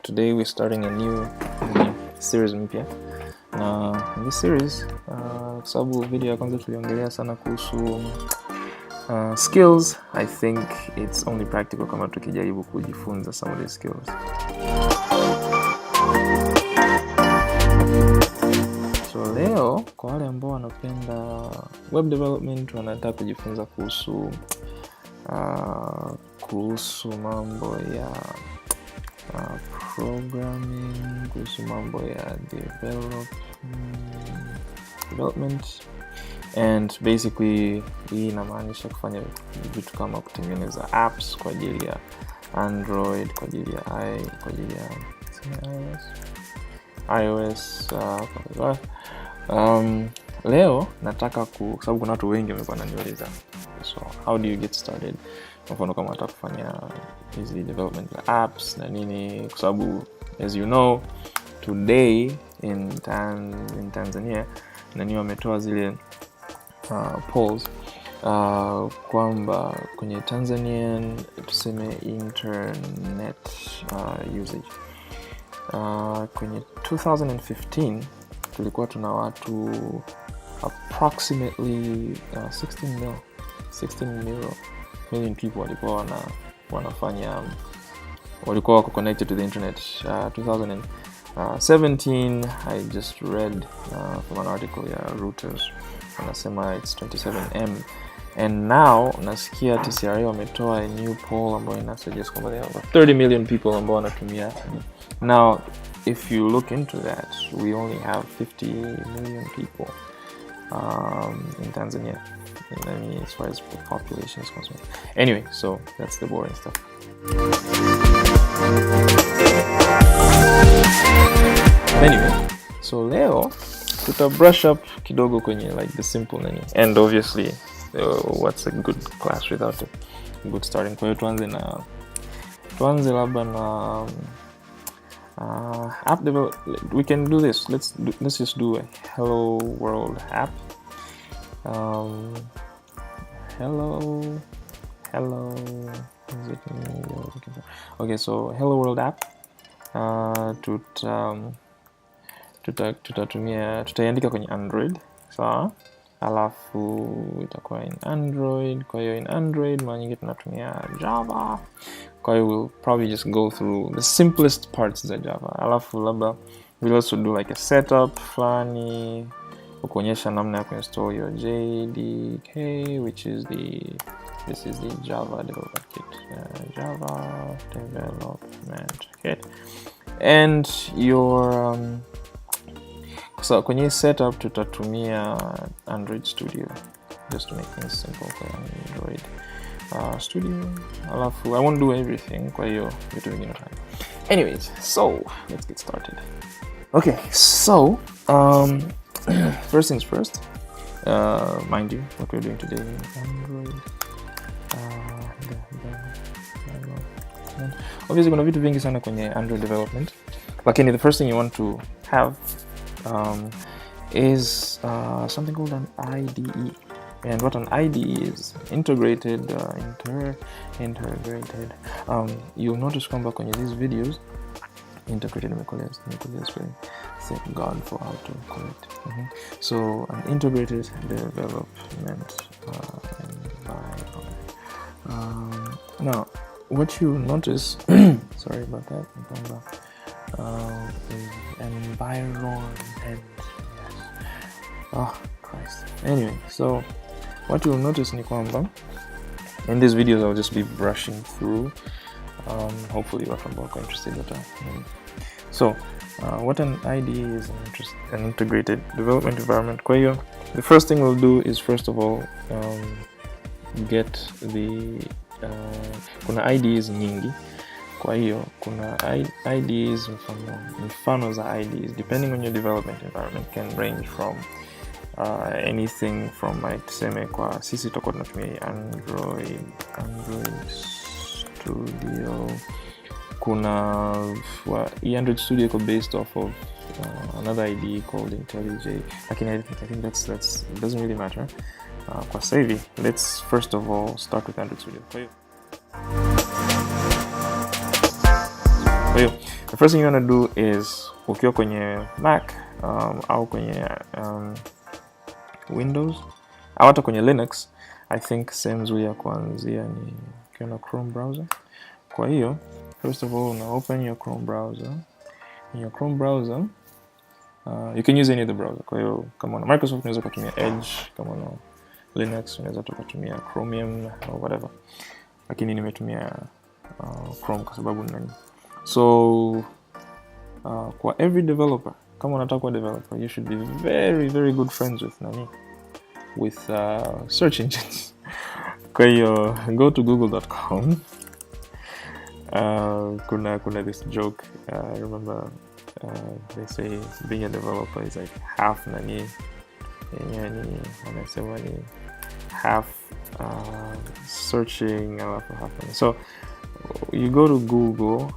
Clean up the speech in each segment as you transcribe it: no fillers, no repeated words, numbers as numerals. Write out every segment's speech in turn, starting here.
Today we're starting a new series mpya, na in this series kwa sababu video ya kwanza tuliongelea sana kuhusu skills. I think it's only practical kama tukijaribu kujifunza some of these skills. So leo kwa wale ambao wanapenda web development, wanataka kujifunza kuhusu mambo ya programming, kuhusu mambo ya development, and basically hii inamaanisha kufanya vitu kama kutengeneza apps kwa ajili ya Android, kwa ajili ya iOS. Leo nataka kwa sababu kuna watu wengi wamekuwa wananiuliza, so how do you get started? Kwa mfano kama nataka kufanya hizi development apps na nini, kwa sababu as you know today in Tanzania nani wametoa zile polls kwamba kwenye Tanzanian tuseme internet usage kwenye 2015 tulikuwa tuna watu approximately 16 million people walikuwa wako connected to the internet. 2017 I just read from an article ya Reuters, wanasema it's 27M, and now nasikia TCRA wametoa a new poll ambayo inasuggest kwamba there are over 30 million people ambao wanatumia. Now if you look into that, we only have 50 million people in Tanzania, I mean, as far as the population is concerned. Anyway, so that's the boring stuff. Anyway, so leo tuta brush up kidogo kwenye like the simple nani, and obviously what's a good class without a good starting. Kwa hiyo tuanze labda na app development. We can do this. Let's just do a hello world app. Hello. Is it me you're looking for? Okay, so hello world app. Tutaiandika kwenye Android, sawa? Alafu itakuwa in Android. Kwa hiyo in Android mara nyingi tunatumia Java. Kwa hiyo we'll probably just go through the simplest parts za Java. Alafu labda we'll also do like a setup flani, kuonyesha namna ya kuinstall your JDK, this is the Java development kit. Java development kit. And your so kwenye setup tutatumia Android Studio just to make things simple for Android Studio. Alafu I won't do everything, kwa hiyo vitu vingine time. Anyways, so let's get started. Okay, so first things first, mind you, what we're doing today in Android. Obviously kuna vitu vingi sana kwenye Android development, lakini the first thing you want to have is something called an IDE. And what an IDE is, integrated. You'll notice kwamba kwenye these videos, integrated spelling. Thank God for how to correct. So an integrated development environment. Now what you notice sorry about that, environment. Yes. Oh Christ. Anyway, so what you'll notice ni kwamba in these videos I'll just be brushing through. Hopefully you're interested in that. So what an IDE is, an integrated development environment. Kwa hiyo the first thing we'll do is first of all get the kuna IDEs nyingi. Kwa hiyo kuna IDEs, mfano za IDEs depending on your development environment can range from anything from like tuseme kwa sisi tutakuwa tunatumia Android Studio. Kuna Android Studio iko based off of another IDE called IntelliJ. Lakini I think that doesn't really matter. Kwa sasa hivi, let's first of all start with Android Studio. Kwa hiyo first thing you want to do is ukiwa kwenye Mac au kwenye Windows au hata kwenye Linux, I think same nzuri ya kuanzia ni ukiwa na Chrome browser. Kwa hiyo first of all, una open your Chrome browser. In your Chrome browser, you can use any of the browser. Kwa hiyo kama una Microsoft unaweza kutumia Edge, kama una Linux unaweza kutumia Chromium or whatever. Lakini nimetumia Chrome kwa sababu nani. So kwa every developer, kama unataka kuwa developer, you should be very very good friends with search engines. Kwa hiyo go to google.com. Kuna this joke, I remember they say being a developer is like half half searching, half. So you go to Google,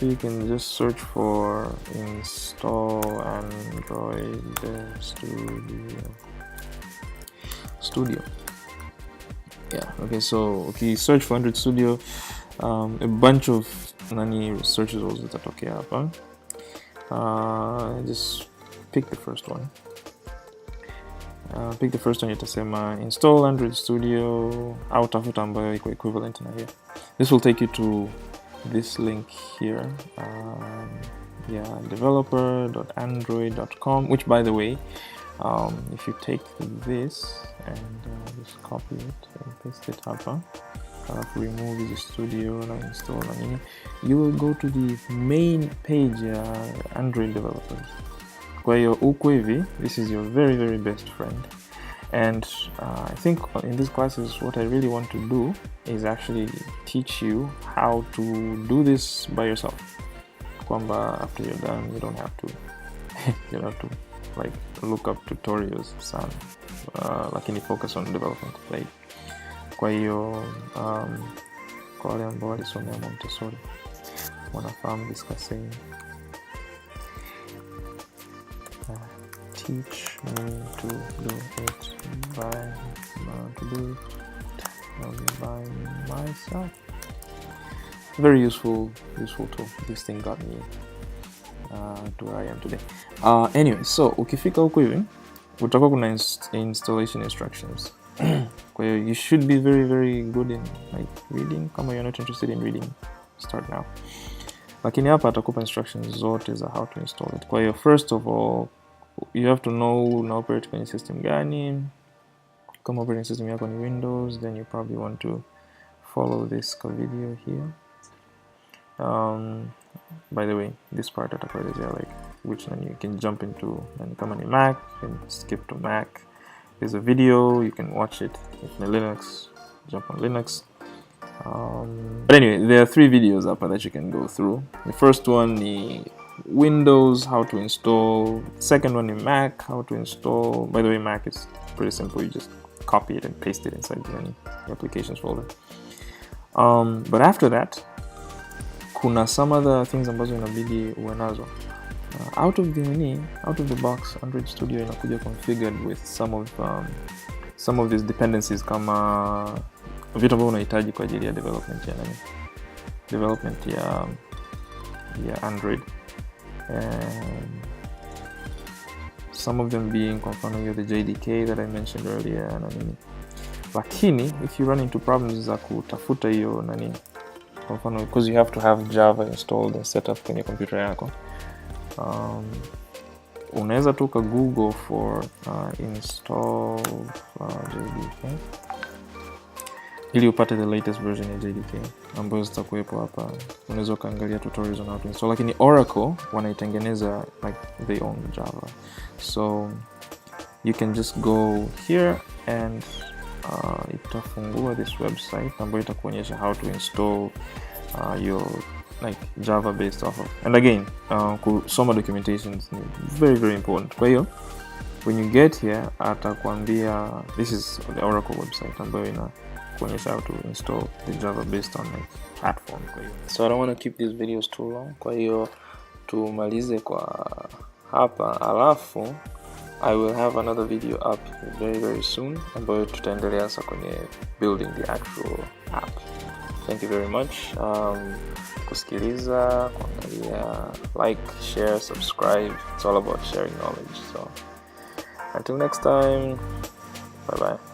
you can just search for install Android Studio. Yeah, okay, so search for Android Studio, a bunch of search results zitatokea hapa. Just pick the first one. Itasema install Android Studio au tafuta ambayo iko equivalent na here. This will take you to this link here. Developer.android.com, which by the way, if you take this and just copy it and paste it hapa, remove the studio and install nini, you will go to the main page, Android developers. Kwa hiyo uko hivi, this is your very very best friend. And I think in these classes what I really want to do is actually teach you how to do this by yourself. Kwamba after you're done, you don't have to like look up tutorials sana, lakini focus on development play. Kwa hiyo kwa wale ambao walisomea Montessori wanafahamu this saying, teach me to do it by myself. Very useful tool. This thing got me to where I am today. Anyway, so ukifika huko hivi utakuwa kuna installation instructions. Kwa hiyo you should be very very good in like reading. Kama you're not interested in reading, start now. Lakini hapa atakupa instructions zote za how to install it. Kwa hiyo first of all, you have to know na operate kwenye system gani. Kama operating system yako ni Windows, then you probably want to follow this video here. By the way, this part atakuelezea like which one you can jump into. And kama ni Mac, you can skip to Mac. There's a video, you can watch it. If you're Linux, jump on Linux. But anyway, there are 3 videos up that you can go through. The first one is Windows, how to install. Second one is Mac, how to install. By the way, Mac is pretty simple. You just copy it and paste it inside the applications folder. But after that, kuna some other things ambazo inabidi uwe nazo. Out of the box, Android Studio inakuja configured with some of these dependencies, kama vitu ambavyo unahitaji kwa ajili ya development ya Android. Some of them being kwa mfano the JDK that I mentioned earlier na nini. Lakini if you run into problems za kutafuta hiyo kwa mfano, because you have to have Java installed and set up kwenye computer yako, unaweza tu ka Google for install JDK ili upate the latest version ya JDK ambayo zitakuwepo hapa. Unaweza kaangalia tutorials on how to install, lakini Oracle wanaitengeneza like they own Java, so you can just go here and itafungua this website ambayo itakuonyesha how to install your like Java based offer. And again, kusoma documentations is very very important. Kwa hiyo when you get here atakwambia this is the Oracle website ambayo inakuonyesha how to install the Java based on like platform. Kwa hiyo so I don't want to keep these videos too long, kwa hiyo tumalize kwa hapa, alafu I will have another video up very very soon ambayo tutaendelea sasa kwenye building the actual app. Thank you very much. Kusikiliza, kuangalia, like, share, subscribe. It's all about sharing knowledge. So until next time, bye bye.